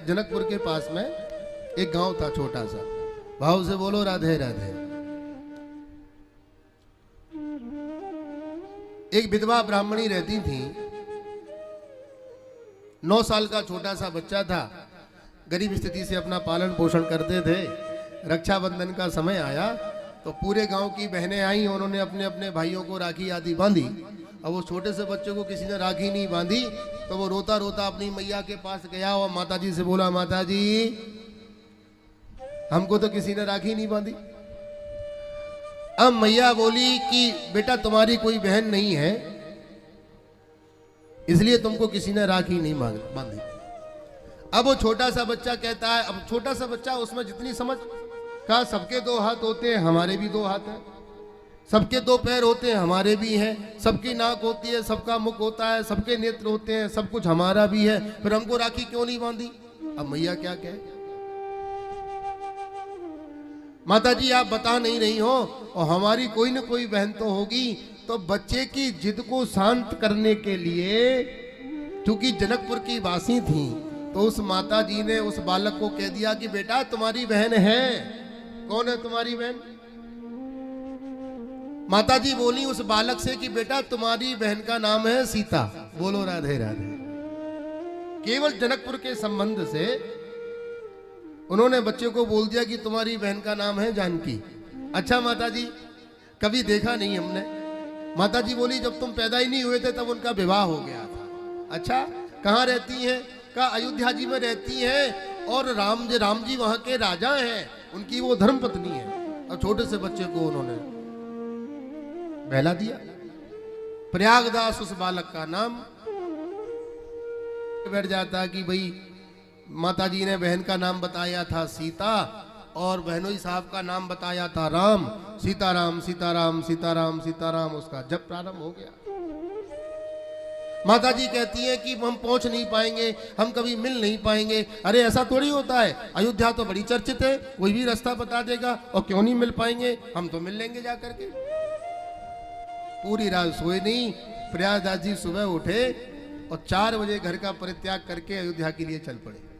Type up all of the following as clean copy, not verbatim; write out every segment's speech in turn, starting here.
जनकपुर के पास में एक गांव था छोटा सा। भाव से बोलो राधे राधे। एक विधवा ब्राह्मणी रहती थी। 9 साल का छोटा सा बच्चा था। गरीब स्थिति से अपना पालन पोषण करते थे। रक्षाबंधन का समय आया तो पूरे गांव की बहनें आई। उन्होंने अपने अपने भाइयों को राखी आदि बांधी। अब वो छोटे से बच्चे को किसी ने राखी नहीं बांधी तो वो रोता रोता अपनी मैया के पास गया और माता जी से बोला, माता जी हमको तो किसी ने राखी नहीं बांधी। अब मैया बोली कि बेटा तुम्हारी कोई बहन नहीं है इसलिए तुमको किसी ने राखी नहीं बांधी। अब वो छोटा सा बच्चा कहता है, अब छोटा सा बच्चा उसमें जितनी समझ का, सबके 2 हाथ होते हैं हमारे भी 2 हाथ हैं, सबके 2 पैर होते हैं हमारे भी हैं, सबकी नाक होती है सबका मुख होता है, सबके नेत्र होते हैं, सब कुछ हमारा भी है, फिर हमको राखी क्यों नहीं बांधी। अब मैया क्या कहे, माता जी आप बता नहीं रही हो और हमारी कोई न कोई बहन तो होगी। तो बच्चे की जिद को शांत करने के लिए, चूंकि जनकपुर की वासी थी, तो उस माता जी ने उस बालक को कह दिया कि बेटा तुम्हारी बहन है। कौन है तुम्हारी बहन। माता जी बोली उस बालक से कि बेटा तुम्हारी बहन का नाम है सीता। बोलो राधे राधे। केवल जनकपुर के संबंध से उन्होंने बच्चे को बोल दिया कि तुम्हारी बहन का नाम है जानकी। अच्छा माता जी कभी देखा नहीं हमने। माता जी बोली जब तुम पैदा ही नहीं हुए थे तब उनका विवाह हो गया था। अच्छा कहाँ रहती हैं। का अयोध्या जी में रहती हैं और राम जी वहां के राजा हैं, उनकी वो धर्म पत्नी है। और छोटे से बच्चे को उन्होंने बहला दिया। प्रयागदास उस बालक का नाम बैठ जाता कि भाई माता जी ने बहन का नाम बताया था सीता और बहनोई साहब का नाम बताया था राम। सीताराम सीताराम सीताराम सीताराम उसका जब प्रारंभ हो गया। माता जी कहती है कि हम पहुंच नहीं पाएंगे, हम कभी मिल नहीं पाएंगे। अरे ऐसा थोड़ी होता है, अयोध्या तो बड़ी चर्चित है, कोई भी रास्ता बता देगा। और क्यों नहीं मिल पाएंगे, हम तो मिल लेंगे जाकर के। पूरी रात सोए नहीं। प्रयागदास जी सुबह उठे और 4 बजे घर का परित्याग करके अयोध्या के लिए चल पड़े।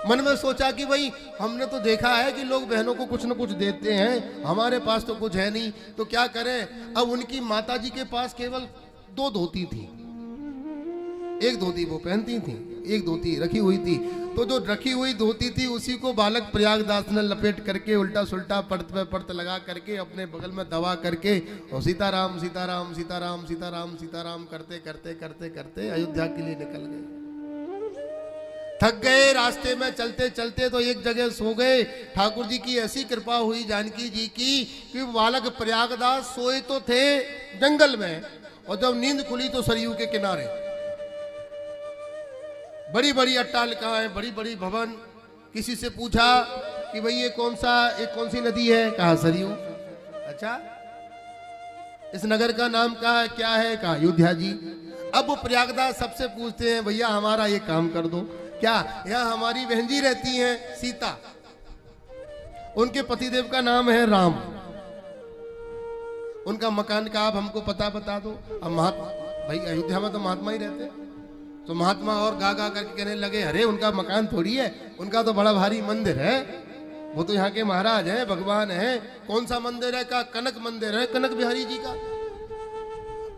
मन में सोचा कि भाई हमने तो देखा है कि लोग बहनों को कुछ न कुछ देते हैं, हमारे पास तो कुछ है नहीं, तो क्या करें। अब उनकी माता जी के पास केवल 2 धोती थी। एक धोती वो पहनती थी, एक धोती रखी हुई थी। तो जो रखी हुई धोती थी उसी को बालक प्रयागदास ने लपेट करके उल्टा सुल्टा परत पे परत लगा करके अपने बगल में दबा करके और सीताराम सीताराम सीताराम सीताराम सीताराम करते करते करते करते अयोध्या के लिए निकल गए। थक गए रास्ते में चलते चलते तो एक जगह सो गए। ठाकुर जी की ऐसी कृपा हुई जानकी जी की कि बालक प्रयागदास सोए तो थे जंगल में और जब नींद खुली तो सरयू के किनारे। बड़ी बड़ी अट्टालिकाएं, बड़ी बड़ी भवन। किसी से पूछा कि भाई ये कौन सी नदी है, कहा सरयू। अच्छा इस नगर का नाम क्या है, कहा अयोध्या जी। अब वो प्रयागदास सबसे पूछते हैं भैया हमारा ये काम कर दो। क्या, यहाँ हमारी बहन जी रहती हैं सीता, उनके पतिदेव का नाम है राम, उनका मकान का आप हमको पता बता दो। अब महात्मा, भाई अयोध्या में तो महात्मा ही रहते हैं। तो महात्मा और गा गा करके कहने लगे अरे उनका मकान थोड़ी है, उनका तो बड़ा भारी मंदिर है, वो तो यहाँ के महाराज हैं, भगवान हैं। कौन सा मंदिर है, का कनक मंदिर है, कनक बिहारी जी का।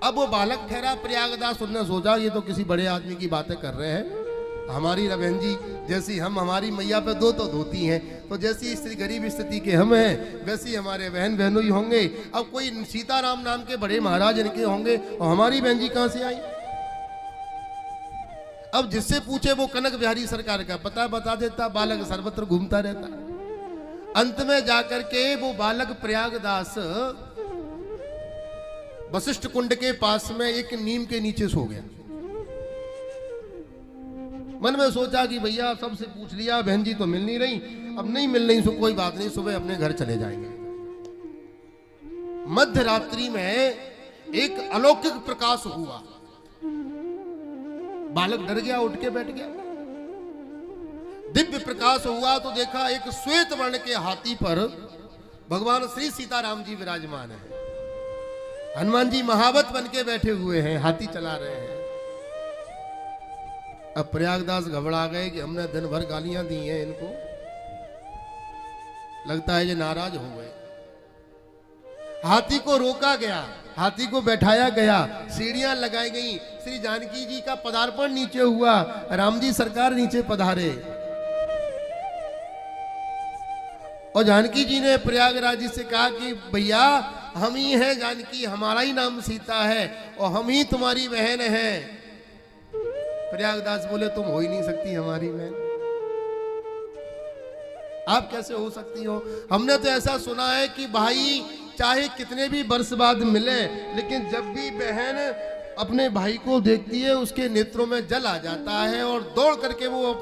अब वो बालक ठहरा प्रयागदास, उसने सोचा ये तो किसी बड़े आदमी की बातें कर रहे हैं। हमारी बहन जी जैसी हम, हमारी मैया पे 2 तो धोती हैं, तो जैसी स्त्री गरीब स्थिति के हम हैं वैसी हमारे बहन बहनोई होंगे। अब कोई सीताराम नाम के बड़े महाराज इनके होंगे और हमारी बहन जी कहां से आई। अब जिससे पूछे वो कनक बिहारी सरकार का पता बता देता। बालक सर्वत्र घूमता रहता। अंत में जाकर के वो बालक प्रयागदास वशिष्ठ कुंड के पास में एक नीम के नीचे सो गया। मन में सोचा कि भैया सबसे पूछ लिया, बहन जी तो मिल नहीं रही, अब नहीं मिल रही, सो कोई बात नहीं, सुबह अपने घर चले जाएंगे। मध्य रात्रि में एक अलौकिक प्रकाश हुआ। बालक डर गया, उठ के बैठ गया। दिव्य प्रकाश हुआ तो देखा एक श्वेत वर्ण के हाथी पर भगवान श्री सीताराम जी विराजमान है। हनुमान जी महावत बन के बैठे हुए हैं, हाथी चला रहे हैं। अब प्रयागदास घबरा गए कि हमने दिन भर गालियां दी हैं इनको, लगता है ये नाराज हो गए। हाथी को रोका गया, हाथी को बैठाया गया, सीढ़ियां लगाई गई, श्री जानकी जी का पदार्पण नीचे हुआ, राम जी सरकार नीचे पधारे और जानकी जी ने प्रयागराज जी से कहा कि भैया हम ही हैं जानकी, हमारा ही नाम सीता है और हम ही तुम्हारी बहन हैं। प्रयागदास बोले तुम हो ही नहीं सकती हमारी बहन, आप कैसे हो सकती हो? हमने तो ऐसा सुना है कि भाई चाहे कितने भी वर्ष बाद मिले, लेकिन जब भी बहन अपने भाई को देखती है उसके नेत्रों में जल आ जाता है और दौड़ करके वो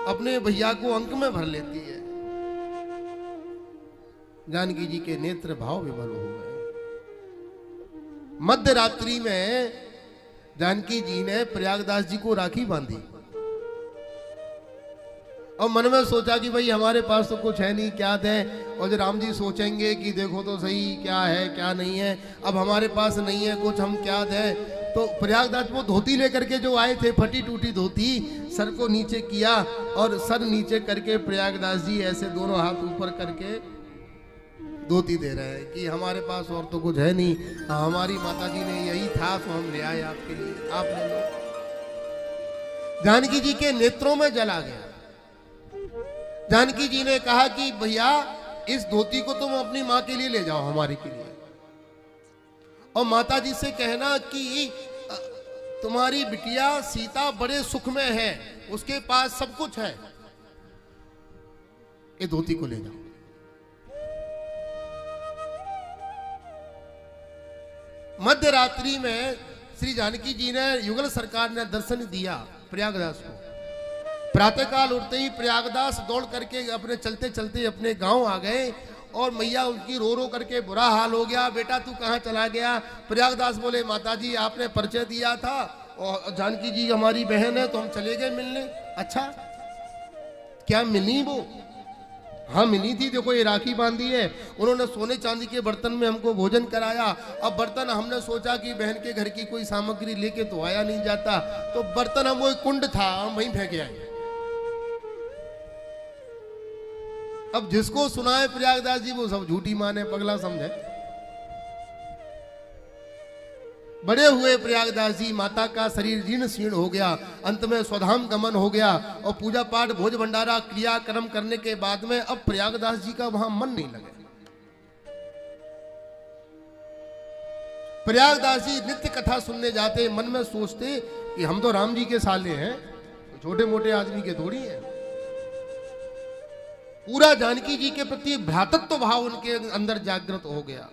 अपने भैया को अंक में भर लेती है। जानकी जी के नेत्र भाव विभल हो गए। मध्य रात्रि में जानकी जी ने प्रयागदास जी को राखी बांधी और मन में सोचा कि भाई हमारे पास तो कुछ है नहीं, क्या दें? और जो राम जी सोचेंगे कि देखो तो सही क्या है क्या नहीं है, अब हमारे पास नहीं है कुछ, हम क्या दें? तो प्रयागदास वो धोती लेकर के जो आए थे, फटी टूटी धोती, सर को नीचे किया और सर नीचे करके प्रयागदास जी ऐसे दोनों हाथ ऊपर करके धोती दे रहे हैं कि हमारे पास और तो कुछ है नहीं, हमारी माता जी ने यही था तो हम ले आए आपके लिए, आप ले लो। जानकी जी के नेत्रों में जल आ गया। जानकी जी ने कहा कि भैया इस धोती को तुम अपनी माँ के लिए ले जाओ, हमारी के लिए, और माता जी से कहना कि तुम्हारी बिटिया सीता बड़े सुख में है, उसके पास सब कुछ है, ये धोती को ले जाओ। मध्य रात्रि में श्री जानकी जी ने, युगल सरकार ने दर्शन दिया प्रयागदास को। प्रातःकाल उठते ही प्रयागदास दौड़ करके अपने चलते चलते अपने गांव आ गए और मैया उनकी रो रो करके बुरा हाल हो गया, बेटा तू कहाँ चला गया? प्रयागदास बोले माता जी आपने परिचय दिया था और जानकी जी हमारी बहन है तो हम चले गए मिलने। अच्छा क्या मिली वो? हाँ मिली थी, देखो ये राखी बांधी है, उन्होंने सोने चांदी के बर्तन में हमको भोजन कराया। अब बर्तन हमने सोचा कि बहन के घर की कोई सामग्री लेके तो आया नहीं जाता, तो बर्तन हम वो कुंड था हम वहीं फेंके आए। अब जिसको सुनाए प्रयागदास जी वो सब झूठी माने, पगला समझे। बड़े हुए प्रयागदास जी, माता का शरीर जीर्ण शीर्ण हो गया, अंत में स्वधाम गमन हो गया और पूजा पाठ भोज भंडारा क्रियाक्रम करने के बाद में अब प्रयागदास जी का वहां मन नहीं लगे। प्रयागदास जी नित्य कथा सुनने जाते, मन में सोचते कि हम तो राम जी के साले हैं, छोटे मोटे आदमी के थोड़ी हैं। पूरा जानकी जी के प्रति भ्रातृत्व भाव उनके अंदर जागृत हो गया।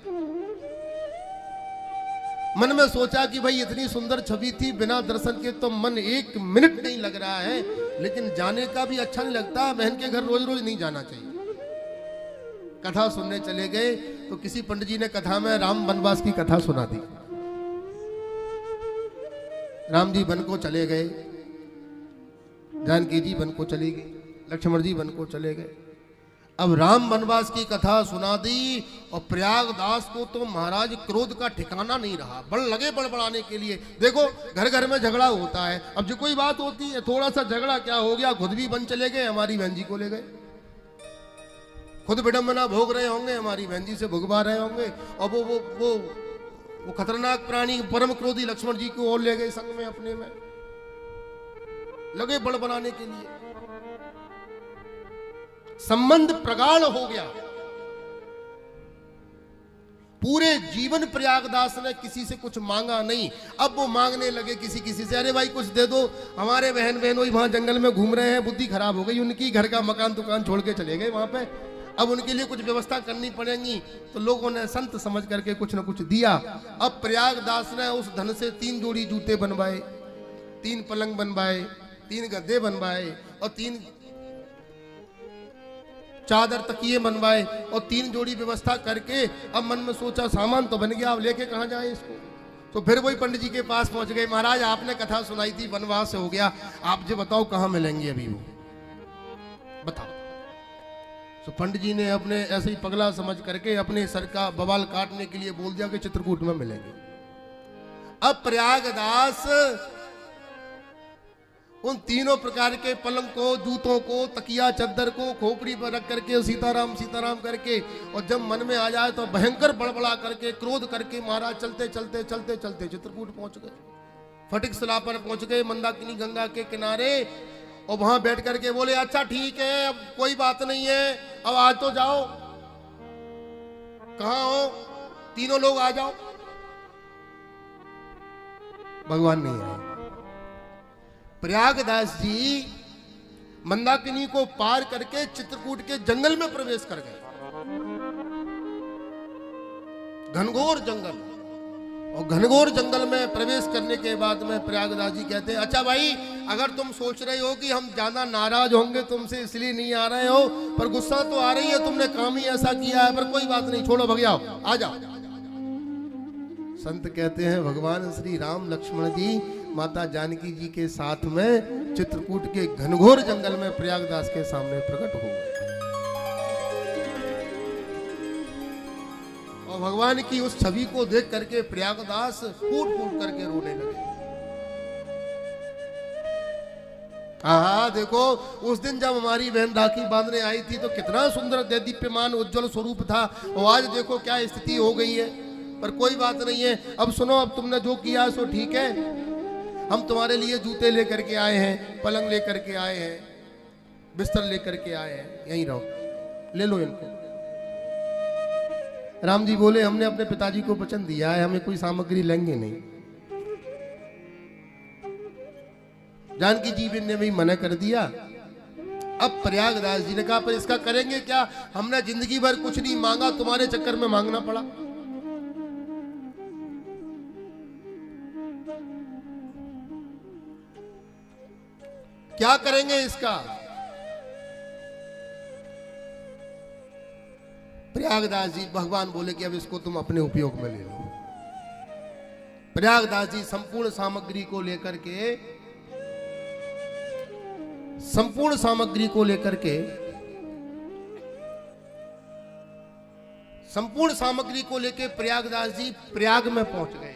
मन में सोचा कि भाई इतनी सुंदर छवि थी, बिना दर्शन के तो मन एक मिनट नहीं लग रहा है, लेकिन जाने का भी अच्छा नहीं लगता, बहन के घर रोज रोज नहीं जाना चाहिए। कथा सुनने चले गए तो किसी पंडित जी ने कथा में राम वनवास की कथा सुना दी। राम जी वन को चले गए, जानकी जी वन को चली गई, लक्ष्मण जी वन को चले गए। अब राम वनवास की कथा सुना दी और प्रयागदास को तो महाराज क्रोध का ठिकाना नहीं रहा, बड़ लगे बड़बड़ाने के लिए। देखो घर घर में झगड़ा होता है, अब जो कोई बात होती है थोड़ा सा झगड़ा क्या हो गया, खुद भी वन चले गए, हमारी बहन जी को ले गए, खुद विडंबना भोग रहे होंगे, हमारी बहन जी से भुगवा रहे होंगे, और वो खतरनाक प्राणी परम क्रोधी लक्ष्मण जी को और ले गए संग में, अपने में लगे बड़बड़ाने के लिए। संबंध प्रगाढ़ हो गया। पूरे जीवन प्रयागदास ने किसी से कुछ मांगा नहीं, अब वो मांगने लगे किसी किसी से, अरे भाई कुछ दे दो, हमारे बहन बहनोई वहां जंगल में घूम रहे हैं, बुद्धि खराब हो गई उनकी, घर का मकान दुकान छोड़ के चले गए वहां पे, अब उनके लिए कुछ व्यवस्था करनी पड़ेगी। तो लोगों ने संत समझ करके कुछ न कुछ दिया। अब प्रयागदास ने उस धन से 3 जोड़ी जूते बनवाए, 3 पलंग बनवाए, 3 गद्दे बनवाए और 3 चादर तकिए बनवाए और 3 जोड़ी व्यवस्था करके अब मन में सोचा सामान तो बन गया, अब लेके कहाँ जाए इसको। तो फिर वही पंडित जी के पास पहुंच गए, महाराज आपने कथा सुनाई थी, वनवास हो गया, आप जो बताओ कहाँ मिलेंगे अभी वो बताओ। तो पंडित जी ने अपने ऐसे ही पगला समझ करके अपने सर का बवाल काटने के लिए बोल दिया कि चित्रकूट में मिलेंगे। अब प्रयागदास उन तीनों प्रकार के पलंग को, जूतों को, तकिया चद्दर को खोपड़ी पर रख करके सीताराम सीताराम करके, और जब मन में आ जाए तो भयंकर बड़बड़ा करके, क्रोध करके महाराज चलते चलते चलते चलते चित्रकूट पहुंच गए। फटिक शिला पर पहुंच गए, मंदाकिनी गंगा के किनारे, और वहां बैठ करके बोले अच्छा ठीक है, अब कोई बात नहीं है, अब आज तो जाओ। कहां हो? तीनों लोग आ जाओ। भगवान नहीं आए। प्रयागदास जी मंदाकिनी को पार करके चित्रकूट के जंगल में प्रवेश कर गए, घनघोर जंगल। और घनघोर जंगल में प्रवेश करने के बाद में प्रयागदास जी कहते हैं अच्छा भाई, अगर तुम सोच रहे हो कि हम ज्यादा नाराज होंगे तुमसे इसलिए नहीं आ रहे हो, पर गुस्सा तो आ रही है, तुमने काम ही ऐसा किया है, पर कोई बात नहीं, छोड़ो भग जाओ, आ जाओ। संत कहते हैं भगवान श्री राम लक्ष्मण जी माता जानकी जी के साथ में चित्रकूट के घनघोर जंगल में प्रयागदास के सामने प्रकट हो गए, और भगवान की उस छवि को देख करके प्रयागदास फूट फूट करके रोने लगे। हाँ देखो, उस दिन जब हमारी बहन राखी बांधने आई थी तो कितना सुंदर देदीप्यमान उज्जवल स्वरूप था, और आज देखो क्या स्थिति हो गई है। पर कोई बात नहीं है, अब सुनो, अब तुमने जो किया सो ठीक है, हम तुम्हारे लिए जूते लेकर के आए हैं, पलंग लेकर के आए हैं, बिस्तर लेकर के आए हैं, यहीं रहो, ले लो इनको। राम जी बोले हमने अपने पिताजी को वचन दिया है, हमें कोई सामग्री लेंगे नहीं। जानकी जी ने भी मना कर दिया। अब प्रयागदास जी ने कहा पर इसका करेंगे क्या, हमने जिंदगी भर कुछ नहीं मांगा, तुम्हारे चक्कर में मांगना पड़ा। क्या करेंगे इसका? प्रयागदास जी भगवान बोले कि अब इसको तुम अपने उपयोग में ले लो। प्रयागदास जी संपूर्ण सामग्री को लेकर के प्रयागदास जी प्रयाग में पहुंच गए।